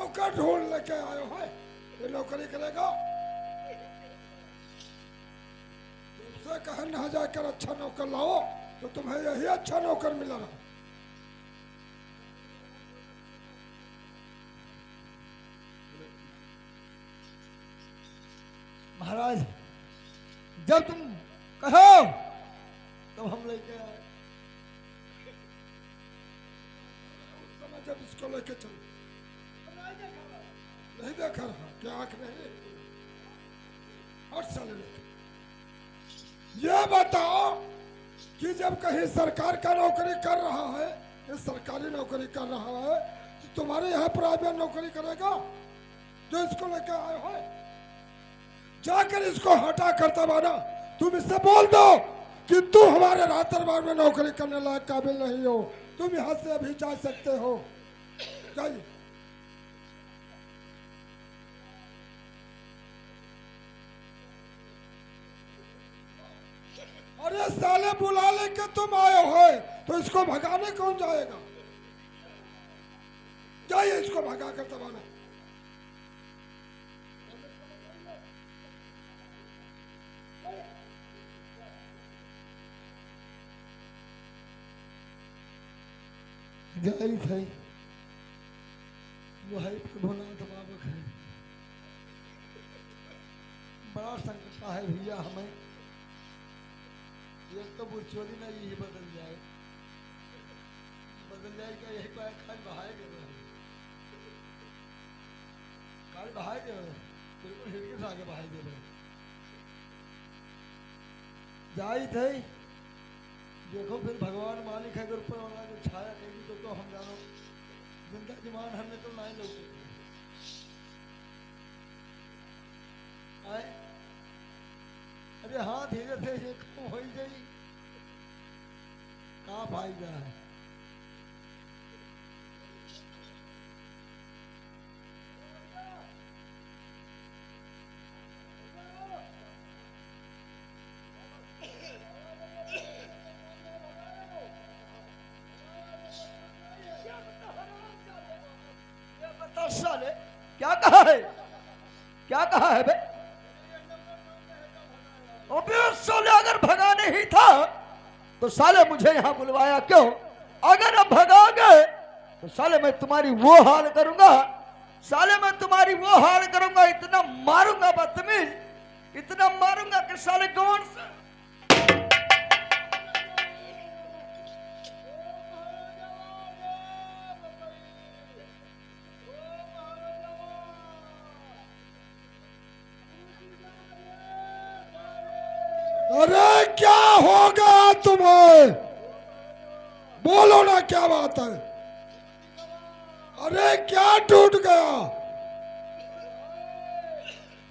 नौकर ढूंढ लेके आयो है, ये नौकरी करेगा? तुमसे कहे ना जाकर अच्छा नौकर लाओ, तो तुम्हें यही अच्छा नौकर मिला रहा। महाराज जब तुम कहो तो हम लेके आए। जब इसको लेके चलो, नहीं देखा रहा क्या आंख नहीं? और साले लेके ये बताओ कि जब कहीं सरकार का नौकरी कर रहा है, ये सरकारी नौकरी कर रहा है, तो तुम्हारे यहाँ प्राइवेट नौकरी करेगा? जो इसको लेके आए हो, जाकर इसको हटा करता बाना। तुम इससे बोल दो कि तू हमारे राज दरबार में नौकरी करने लायक काबिल नहीं हो, तुम यहाँ से अभी जा सकते हो, जाइए। अरे साले बुला लेके तुम आए हो, तो इसको भगाने कौन जाएगा? जाइए इसको भगा कर दबाना। जय थे वही प्रभुनाथ बाबा है। बड़ा संकट है भैया हमें, एक तो बुरचोली ना यही बदल जाए क्या? यही को खाल बहाए गए, काल बहाए गए, बिल्कुल हिड़के से आगे बहाए गए। जाई थे देखो फिर भगवान मालिक है, अगर ऊपर वाला जो छाया कहेगी तो हम जानो जिंदा जमान हमने तो नहीं लौटे आए। अरे हाँ धीरे से ये कम हो गई, कहाँ फायदा है? साले क्या कहा है, क्या कहा है बे? साले अगर भगाने ही था तो साले मुझे यहाँ बुलवाया क्यों? अगर अब भगा गए तो साले मैं तुम्हारी वो हाल करूंगा, साले मैं तुम्हारी वो हाल करूंगा, इतना मारूंगा बदतमीज, इतना मारूंगा कि साले कौन से अरे क्या होगा तुम्हें? बोलो ना क्या बात है? अरे क्या टूट गया?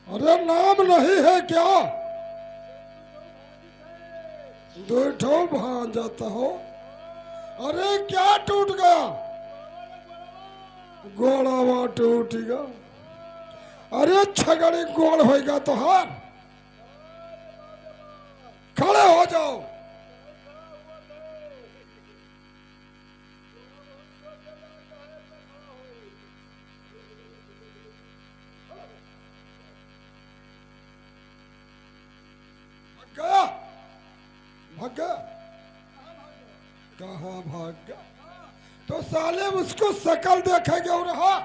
अरे नाम नहीं है क्या? दूठो भान जाता हो। अरे क्या टूट गया? गोड़ावा टूट गया। अरे छगड़ी गोड़ होगा तो हार, खड़े हो जाओ। भाग गया, भाग गया, कहाँ भाग गया? तो साले उसको शकल देखेंगे और रहा,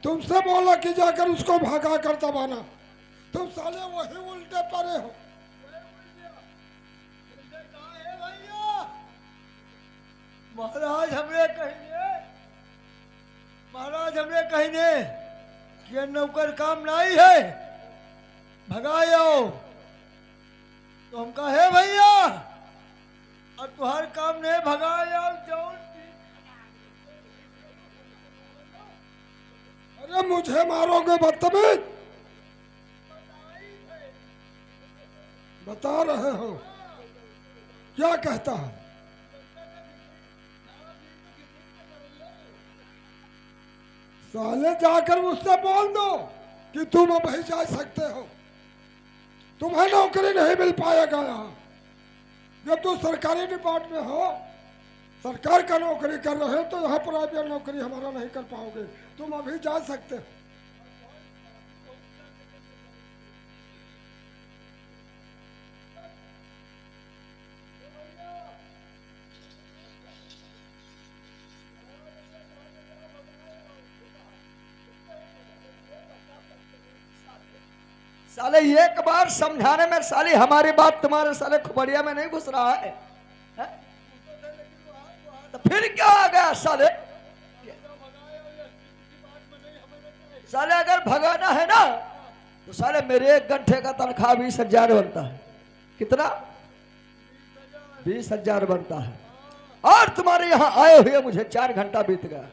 तुमसे बोला कि जाकर उसको भागा कर दबाना, तुम साले वही उल्टे पड़े हो। महाराज हमने कहिए, महाराज हमने कहिए कि ये नौकर काम नहीं है, भगाओ। तो हम कहे भैया और तुम्हार काम नहीं, भगाओ जौन। अरे मुझे मारोगे बदतमीज? बता रहे हो क्या कहता है? साले जाकर मुझसे बोल दो कि तुम अब ही जा सकते हो, तुम्हें नौकरी नहीं मिल पाएगा यहाँ। जब तुम सरकारी डिपार्टमेंट में हो सरकार का नौकरी कर रहे हो तो यहाँ प्राइवेट नौकरी हमारा नहीं कर पाओगे। तुम अभी जा सकते हो। साले एक बार समझाने में साली हमारी बात तुम्हारे साले खुपड़िया में नहीं घुस रहा है, हैं? तो फिर क्या आ गया साले? साले अगर भगाना है ना तो साले मेरे 1 घंटे का तनख्वाह 20,000 बनता है। कितना? 20,000 बनता है। और तुम्हारे यहाँ आए हुए मुझे 4 घंटा बीत गया।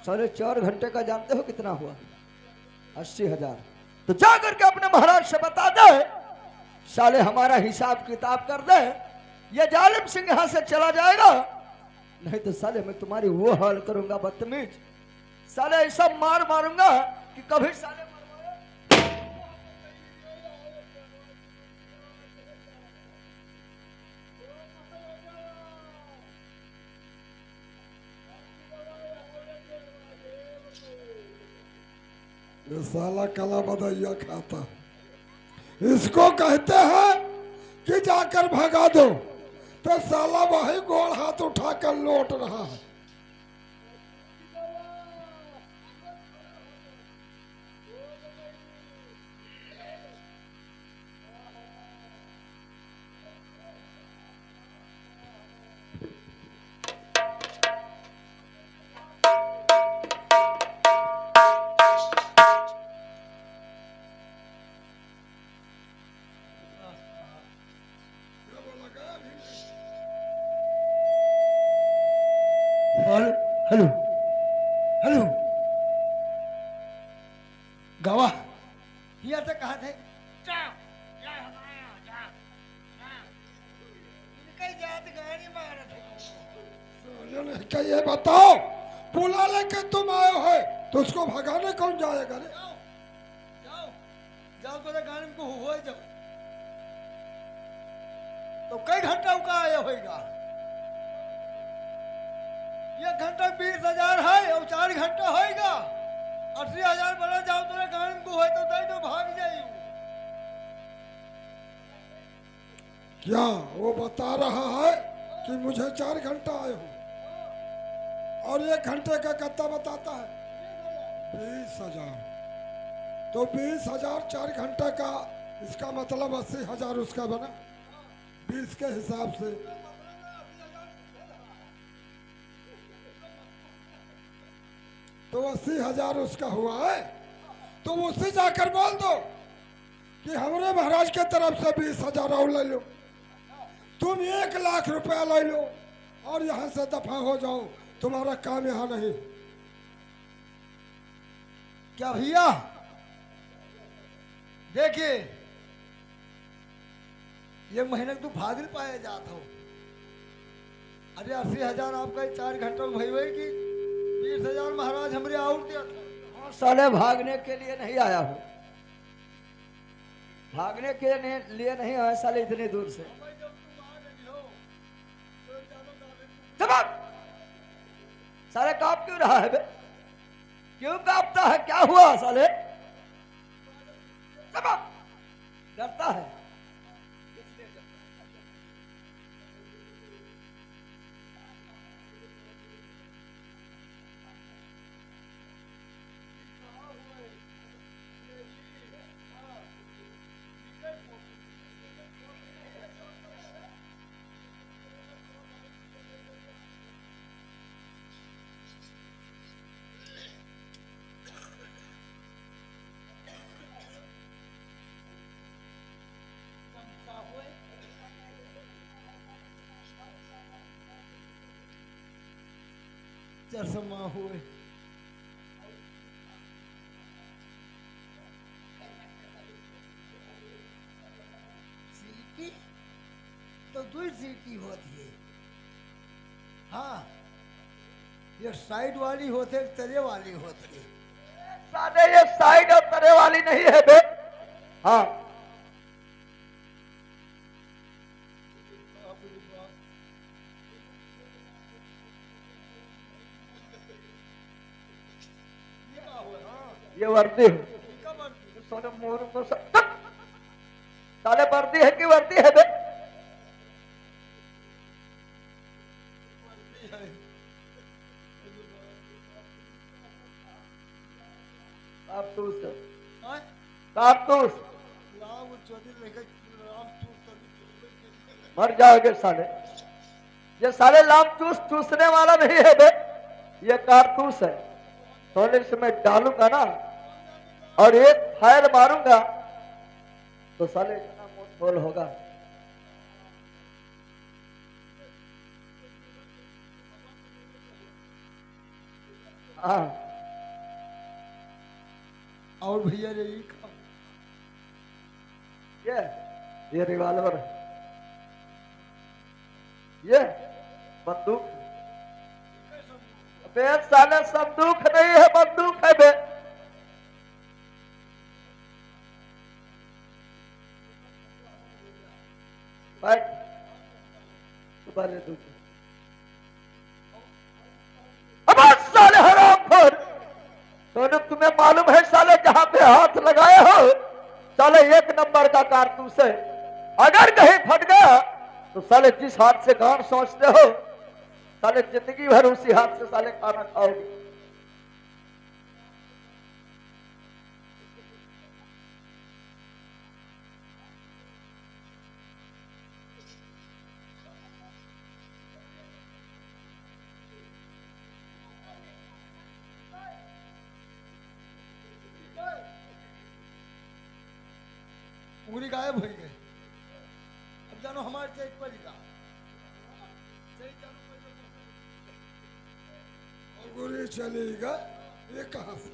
साले 4 घंटे का जानते हो कितना हुआ? 80,000। तो जा करके अपने महाराज से बता दे, साले हमारा हिसाब किताब कर दे। ये जालिम सिंह यहां से चला जाएगा, नहीं तो साले मैं तुम्हारी वो हाल करूंगा बदतमीज। साले ऐसा मार मारूंगा कि कभी साले ये साला काला बदैया खाता। इसको कहते हैं कि जाकर भगा दो, तो साला वही गोड़ हाथ उठाकर लौट रहा है। हेलो हेलो हेलो गवाह ये तो कहा थे क्या ये बताओ, बुला लेके तुम आए हो तो उसको भगाने कौन जाएगा रे? जाओ जाओ तो गाने को हो जाओ। तो कई घंटा का आया होगा? 1 घंटा 20,000 है और 4 घंटा होगा 80,000 बना। जाओ तो गाने को हो तो दे दो, भाग जाइयो। क्या वो बता रहा है कि मुझे 4 घंटा आए हो और 1 घंटे का कत्ता बताता है 20,000। तो 20,000 4 घंटे का, इसका मतलब 80,000 उसका बना 20 के हिसाब से। तो 80,000 उसका हुआ है। तो उससे जाकर बोल दो कि हमारे महाराज के तरफ से 20,000 और ले लो। तुम 1 लाख रुपया ले लो और यहां से दफा हो जाओ, तुम्हारा काम यहां नहीं। क्या भैया देखिए, ये महीने तू फाजिल पाया जाता हो। अरे 80,000 आपका 4 घंटा में भाई की 20,000 महाराज हमरे और दिया था। साले भागने के लिए नहीं आया हूं, भागने के लिए नहीं आया साले इतनी दूर से। साले कांप क्यों रहा है बे? क्यों कांपता है? क्या हुआ साले? डरता है? चश्मा हुए सीटी तो 2 सीटी होती है। हाँ, ये साइड वाली होते तरे वाली होती है। सादे ये साइड और तरे वाली नहीं है बे। हाँ ये वर्दी है। सोने मोर को साले वर्दी है कि वर्दी है बे? कारतूस है। कारतूस मर जाओगे साले। ये साले लाम चूस चूसने वाला नहीं है बे, ये कारतूस है। सोने इसमें डालूंगा ना और एक फायर मारूंगा तो साले इतना मोट होल होगा। हाँ और भैया ये रिवॉल्वर, ये बंदूक। बे साले संदूक नहीं है, बंदूक है बे। बैठ सुबह ले दूँ। अब साले हरामखोर, तो तुम्हें मालूम है साले जहां पे हाथ लगाए हो साले एक नंबर का कारतूस है। अगर कहीं फट गया तो साले जिस हाथ से गांड सोचते हो साले जिंदगी भर उसी हाथ से साले खाना खाओगे। उंगली गायब हो गई। अब जानो हमारे चेक पर ही उंगली चलेगा ये कहां से?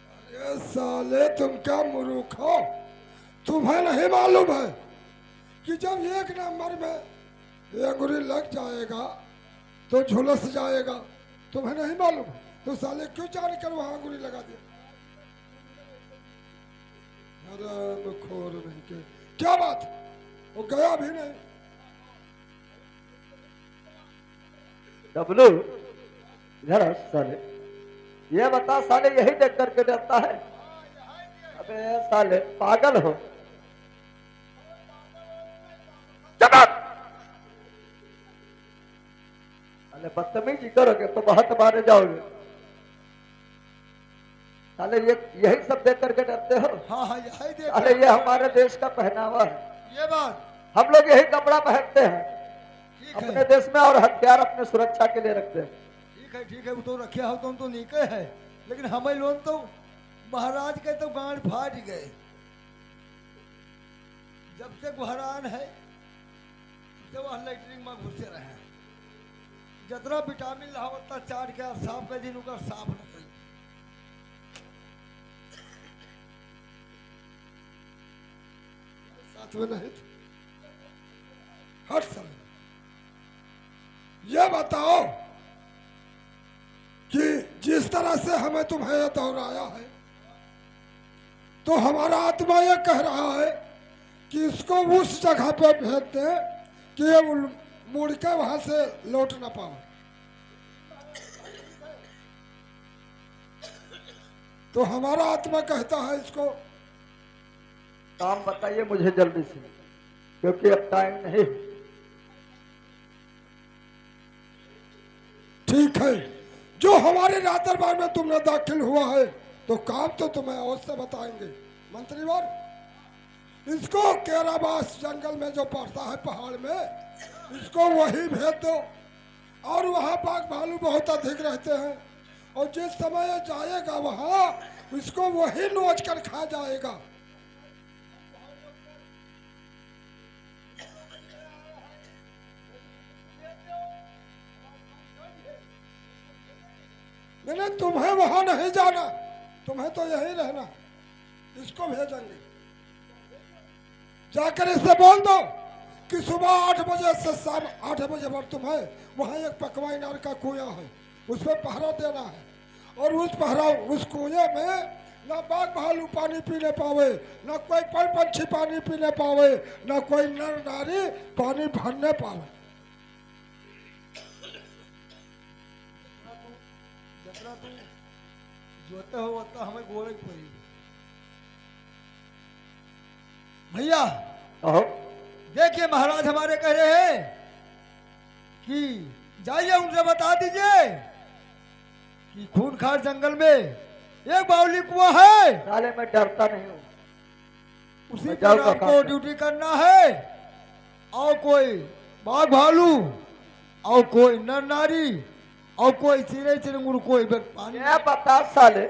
अरे साले तुम क्या मूर्ख हो? तुम्हें नहीं मालूम है कि जब एक नंबर में ये अंगुरी लग जाएगा तो झुलस जाएगा। तुम्हें नहीं मालूम तो साले क्यों जान कर वहां अंगुरी लगा दिया? खोर नहीं के क्या बात, वो गया भी नहीं। डब्लू इधर साले, ये बता साले यही देख करके डरता है? अबे साले पागल हो। साले बदतमीजी करोगे तो बहुत मारे जाओगे। साले ये यही सब देख करके डरते हो? हाँ हाँ यही देख। साले ये हमारे देश का पहनावा है। ये बात हम लोग यही कपड़ा पहनते हैं अपने देश में और हथियार अपने सुरक्षा के लिए रखते हैं। ठीक है वो तो रखे हो तुम तो नीके है, लेकिन हमें लोग तो महाराज के तो गांड फाट गए। जब से बहरान है तो वह लेटरिन में घुसे रहे। जितना विटामिन रहा उतना चाट के साफ कर दिन उनका साफ न करी। साथ में नहीं हट साल। ये बताओ कि जिस तरह से हमें तुम्हें दोहराया है तो हमारा आत्मा यह कह रहा है कि इसको उस जगह पे भेज दे कि ये मुड़ के वहां से लौट ना पाओ। तो हमारा आत्मा कहता है इसको काम बताइए मुझे जल्दी से, क्योंकि अब टाइम नहीं। ठीक है, जो हमारे राज दरबार में तुमने दाखिल हुआ है तो काम तो तुम्हें अवश्य बताएंगे। मंत्रीवर, इसको केराबास जंगल में जो पड़ता है पहाड़ में, इसको वही भेज दो। और वहाँ बाघ भालू बहुत अधिक रहते हैं और जिस समय ये जाएगा वहाँ इसको वही नोच कर खा जाएगा। मैंने तुम्हें वहां नहीं जाना, तुम्हें तो यही रहना। इसको भेजेंगे, जाकर इससे बोल दो कि सुबह 8 बजे से शाम 8 बजे पर तुम्हें वहां एक पकवाई नार का कुआं है, उस पर पहरा देना है। और उस कुएं में ना बाघ भालू पानी पीने पावे, ना कोई पंछी पानी पीने पावे, ना कोई नर नारी पानी भरने पावे। जितना तू जोते हो उतना हमें गोले पड़ी भैया। कहो। देखिए महाराज हमारे कह रहे हैं कि जाइए उनसे बता दीजिए कि खूंखार जंगल में एक बावली कुआं है, साले मैं डरता नहीं हूँ। उसी मैं पर जाऊंगा आपको काम पे। ड्यूटी करना है। और कोई बाघ भालू और कोई नर नारी और कोई चिड़ै चिरंगुर कोई पानी क्या बता साले,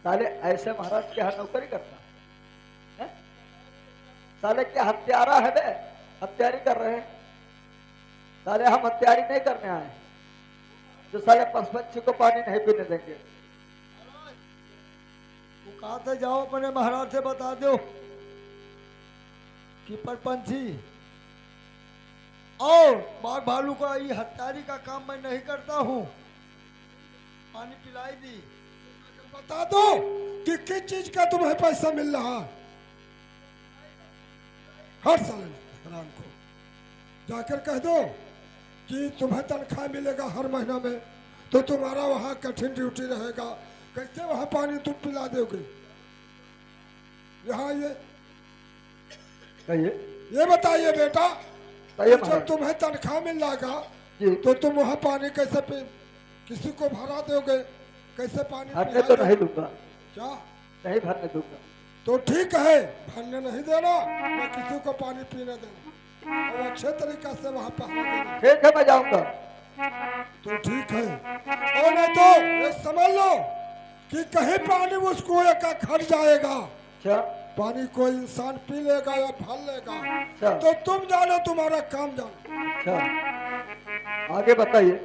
साले ऐसे महाराज के यहाँ नौकरी करता है? साले क्या हत्यारा है बे, हत्यारी कर रहे हैं। साले हम हत्यारी नहीं करने आए जो साले पशु को पानी नहीं पीने देंगे। वो कहा था जाओ अपने महाराज से बता दो कि परपंछी और बाघ भालू का ये हत्यारी का काम मैं नहीं करता हूँ, पानी पिलाई दी। बता दो कि किस चीज का तुम्हें पैसा मिल रहा है। हर साल हैरान को जाकर कह दो कि तुम्हें तनख्वाह मिलेगा हर महीना में, तो तुम्हारा वहाँ कठिन ड्यूटी रहेगा। कैसे वहाँ पानी तुम पिला दोगे? यहाँ ये कहिए। ये बताइए बेटा, कहिए जब महाराज। तुम्हें तनख्वाह मिल जाएगा जी। तो तुम वहाँ पानी कैसे किसी को भरा दोगे? कैसे पानी भरने तो पिलाओगे? नहीं दूंगा, क्या? नहीं भरने दूंगा। तो ठीक है, भरने नहीं देना, मैं किसी को पानी पीने देना और अच्छे तरीका से वहाँ पहरा देना। ठीक है मैं जाऊंगा। तो ठीक है। और नहीं तो ये समझ लो कि कहीं पानी उस कुएं का घट जाएगा, अच्छा पानी कोई इंसान पी लेगा या भर लेगा, अच्छा तो तुम जानो, तुम्हारा काम जानो। अच्छा आगे बताइए।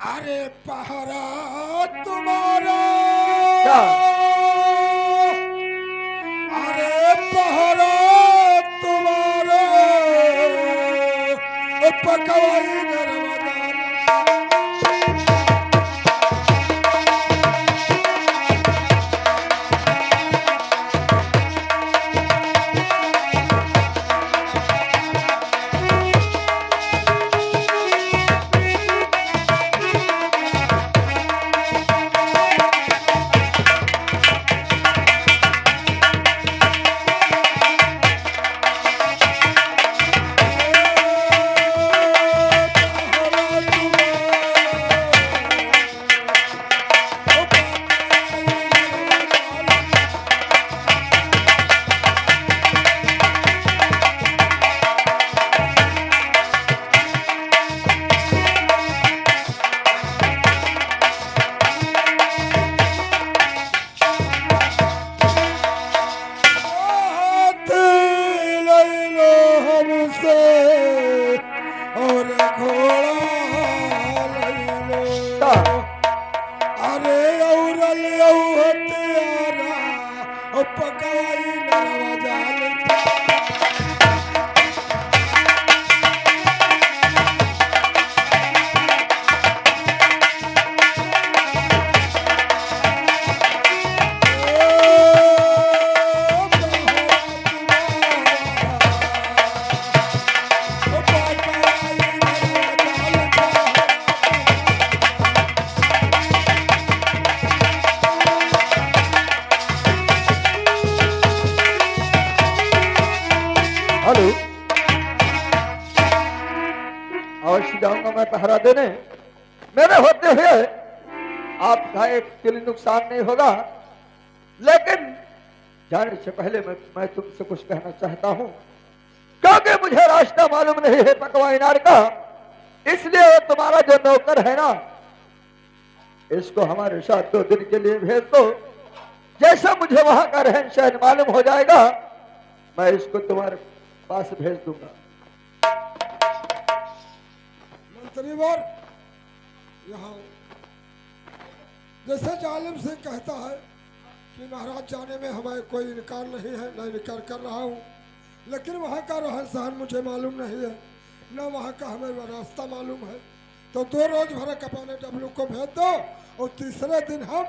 अरे पहरा तुम्हारा, क्या? अरे पहरा तुम्हारा, ओ पकवाई नरमदाना। और घोड़ा लैलो, अरे औरल हत्यारा, ओ पकवाई नरवा हेलो, अवश्य जाऊंगा मैं पहरा देने। मेरे होते हुए आपका एक तिल नुकसान नहीं होगा, लेकिन जाने से पहले मैं तुमसे कुछ कहना चाहता हूं, क्योंकि मुझे रास्ता मालूम नहीं है पकवाइनार का, इसलिए वो तुम्हारा जो नौकर है ना, इसको हमारे साथ 2 दिन के लिए भेज दो। जैसा मुझे वहां का रहन सहन मालूम हो जाएगा, मैं इसको तुम्हारे पास भेज दूंगा। मंत्रीवर यहाँ जैसे जालिम सिंह कहता है कि महाराज जाने में हमें कोई इनकार नहीं है, मैं इनकार कर रहा हूँ, लेकिन वहाँ का रहन सहन मुझे मालूम नहीं है, न वहाँ का हमें वह रास्ता मालूम है। तो 2 रोज भरे कपाने डब्लू को भेज दो और तीसरे दिन हम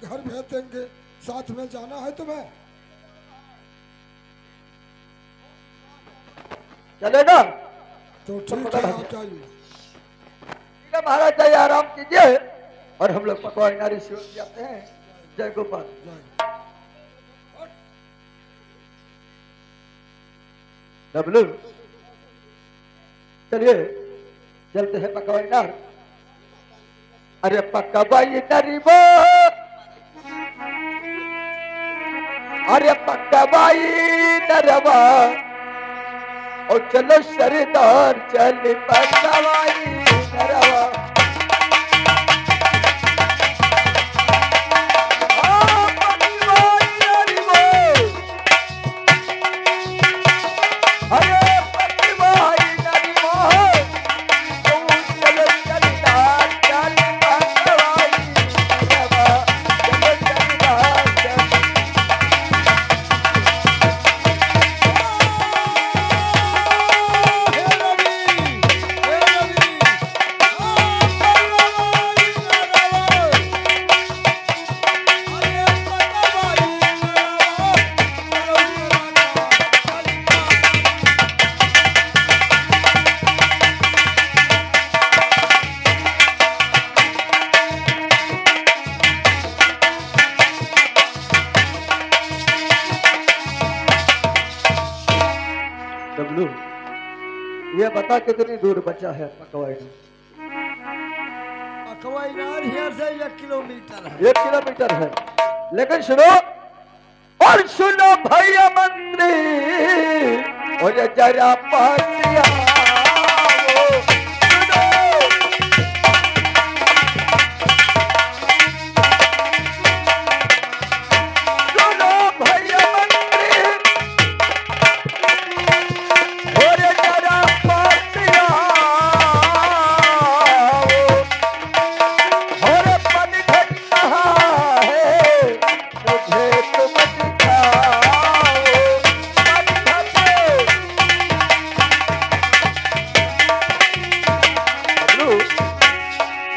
घर भेज देंगे। साथ में जाना है तुम्हें? चलेगा? तो ठीक है, आप जाइए। ठीक है महाराज, जाइए आराम कीजिए और हम लोग पकवान नारी सेवन जाते हैं। जय गोपाल। जाइए। डब्लू, चलिए चलते हैं पकवान नार। अरे पकवाई नारी वो, अरे पकवाई नरवा, और चलो सरदार चल पकवाई नरवा। डब्लू, ये बता कितनी दूर बचा है पकवाई? पकवाई नार यहाँ से 1 किलोमीटर है। 1 किलोमीटर है, लेकिन सुनो और सुनो भैया मंत्री, और ये जरा पासिया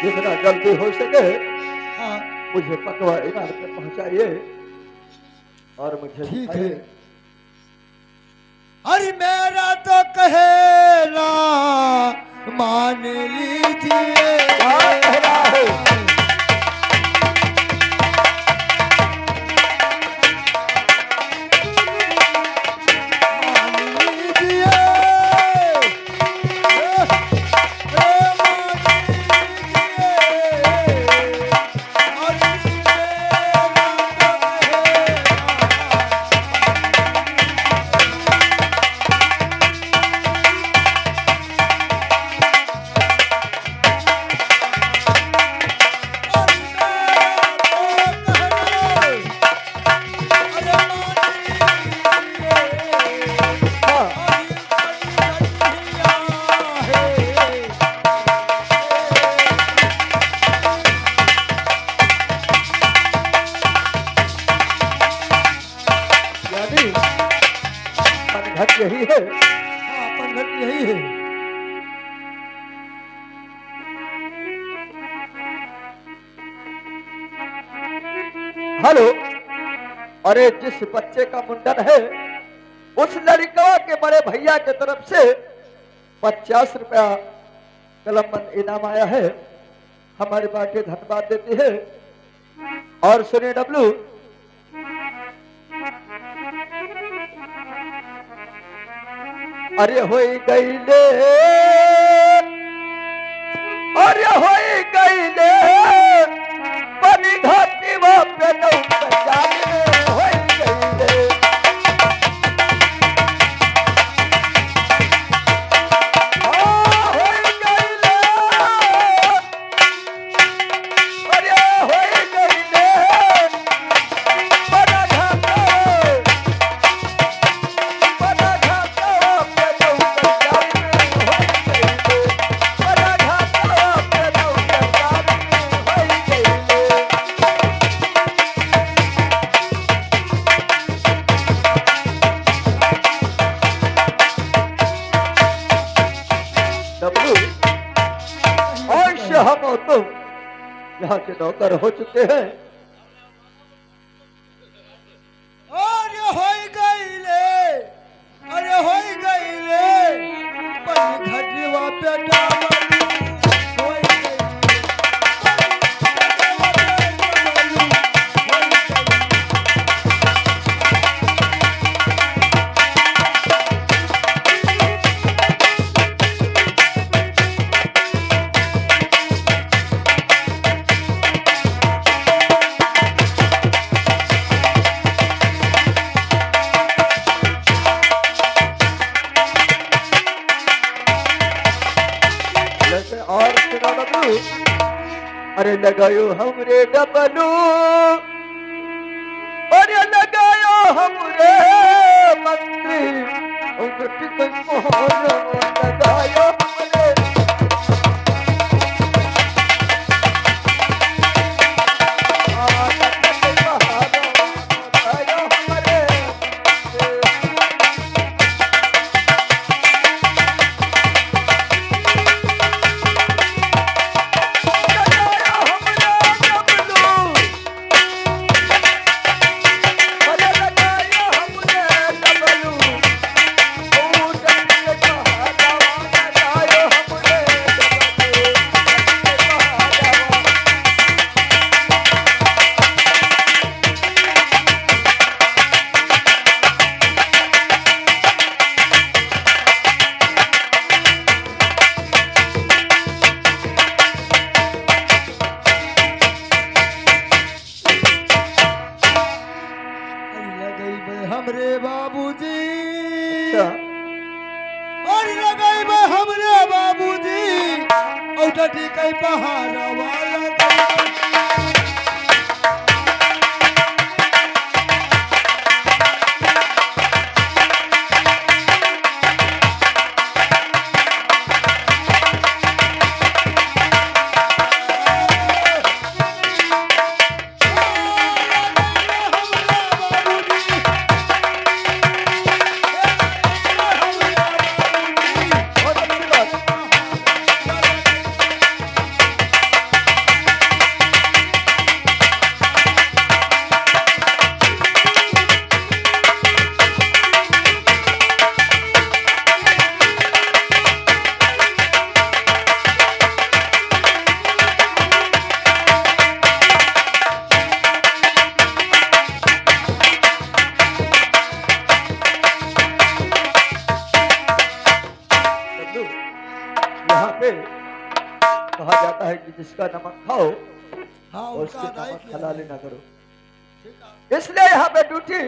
जितना जल्दी हो सके हाँ मुझे पकवा इनार पे पहुंचाइए और मुझे ठीक दिखाइए। है। अरे मेरा तो कहना मान लीजिए। क्या कहना है? घट यही है। हाँ पनघट यही है। हेलो, अरे जिस बच्चे का मुंडन है उस लड़का के बड़े भैया के तरफ से 50 रुपया कलमबंद इनाम आया है। हमारी पार्टी धन्यवाद देती है। और सुनिए डब्लू, अरे होई गईले, अरे होई गईले बनी घाटी पे होई गईले। हम तो यहाँ के नौकर हो चुके हैं। अरे होई गईले, अरे होई गईले। अरे लगायो हमरे डबलू, अरे लगायो हमरे मंत्री, उंगटी कोई मोहर लगायो हमरे हमरे बाबूजी, अच्छा। और लगाई बा हमरे बाबूजी, औटटी कई पहाड़ वाला यहाँ पे कहा जाता है कि जिसका नमक खाओ हाँ और उसका उसके दाई नमक किया हलाली ना करो। इसलिए यहाँ पे ड्यूटी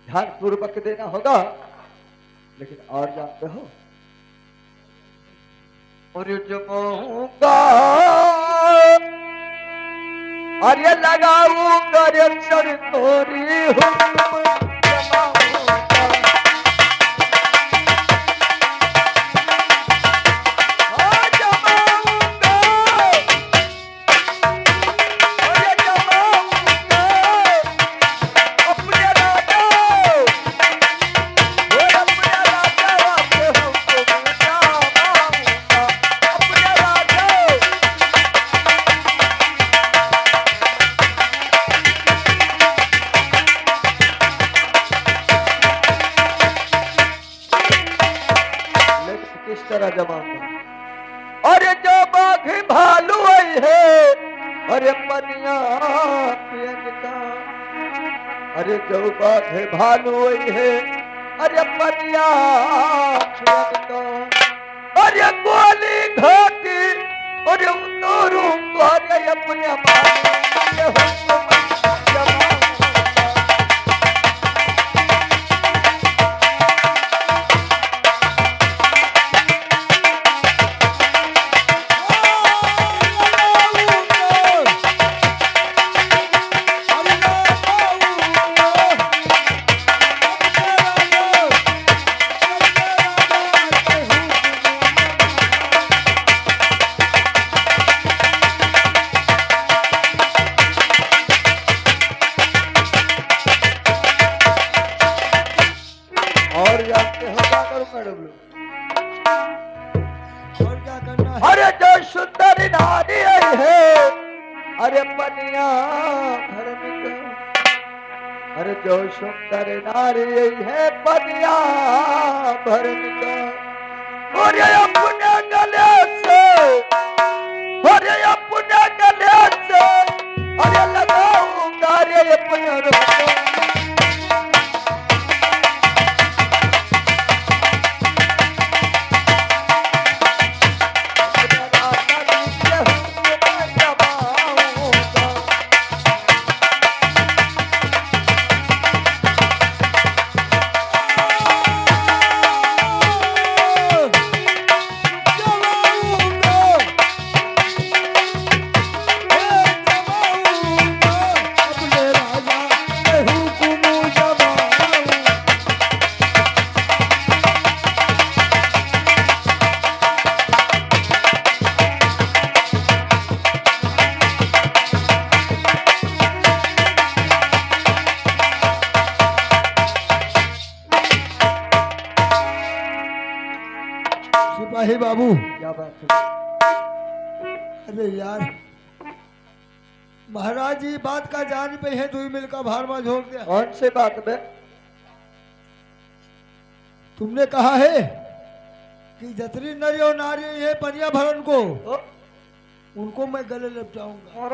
ध्यान पूर्वक देना होगा। लेकिन और जानते हो, और जमाऊंगा और ये लगाऊंगा रे चढ़ तोरी हूँ किस तरह जमाऊंगा। अरे जो बाघ भालू आई है, अरे पनिया पियनका, अरे जो बाघ भालू आई है, अरे पनिया पियनका, अरे गोली घाटी, अरे उतरूंगा अरे अपने और जानते हो क्या करूंगा डब्लू? और क्या करना है? अरे जो सुंदर नारी आई है, अरे पनिया धर्मिका, अरे जो सुंदर नारी आई है पनिया धर्मिका, अरे अपने गले से, अरे अपने गले से, अरे लगाऊंगा रे अपने रुपये। सिपाही बाबू, क्या बात है? अरे यार, महाराज जी बात का जान पे है, तू मिलकर भार में झोंक दिया। कौन से बात में? तुमने कहा है कि जतरी नरी और नारी है पनिया भरन को, तो उनको मैं गले लपटाऊंगा। और